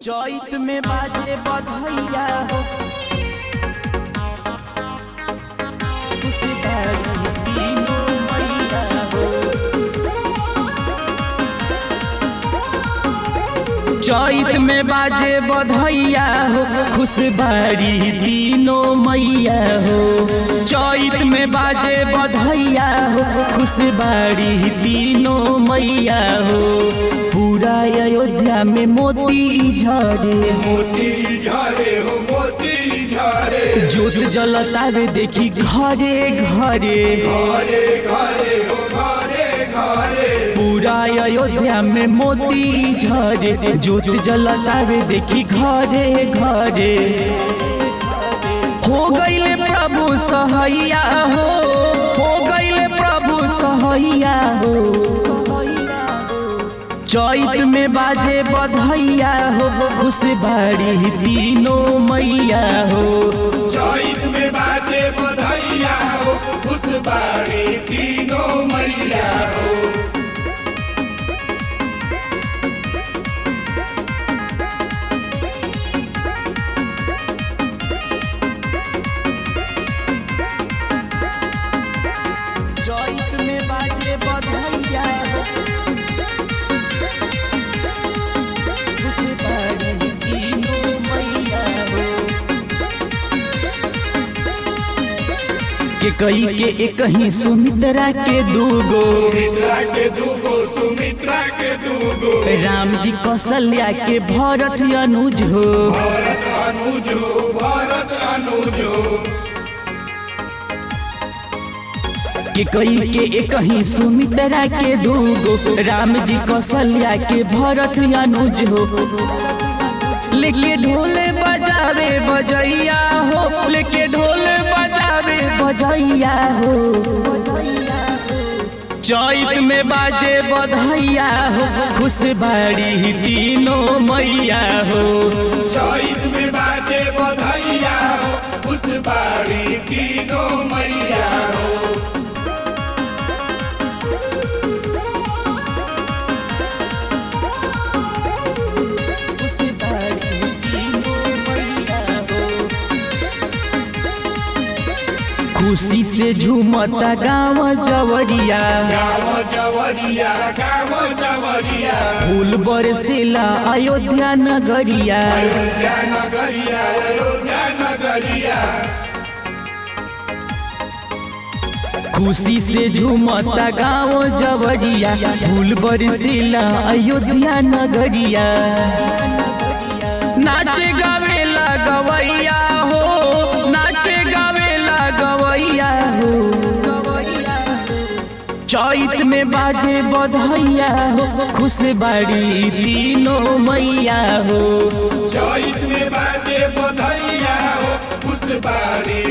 चैत में बाजे बधैया हो तीनों मैया हो। चैत में बाजे बधैया हो खुशबारी तीनों मैया हो। चैत में बाजे बधैया हो खुशबारी तीनों मैया हो। पूरा अयोध्या में मोती झरे मोती झरे हो मोती झरे। जोत जलतावे देखी घरे घरे घरे घरे हो घरे घरे। पूरा अयोध्या में मोती झरे जोत जलतावे देखी घरे घरे। हो गईले प्रभु सहैया हो गईले प्रभु सहैया हो। चैत में बाजे बधैया हो खुशबारी तीनों मैया हो। चैत में बाजे बधैया हो खुशबारी तीनों मैया हो। चैत में बाजे बधैया हो खुशबारी तीनों मैया हो। के कई के एक ही सुमित्रा के दूगो सुमित्रा के दूगो सुमित्रा के दूगो। राम जी कौशल्या के भरत अनुज हो। भरत अनुज हो भरत अनुज हो। के कई के एक ही सुमित्रा के दूगो राम जी कौशल्या के भरत अनुज हो। लेके ढोले बजावे बजैया हो लेके ढोले बजावे बजैया हो। चैत में बाजे बधैया हो खुशबारी तीनों मैया हो। चैत में बाजे बधैया हो खुशबारी तीनों मैया हो। खुशी से झूमता गाँव जवरिया गाँव जवरिया गाँव जवरिया। फूल बरसेला अयोध्या नगरिया। अयोध्या नगरिया अयोध्या नगरिया। खुशी से झूमता गाँव जवरिया फूल बरसेला अयोध्या नगरिया। नाचे गावेला गवैया हो नाचे गावेला गवैया हो। चैत में बाजे बधैया हो खुशबारी तीनों मैया हो। चैत में बाजे बधैया हो खुशबारी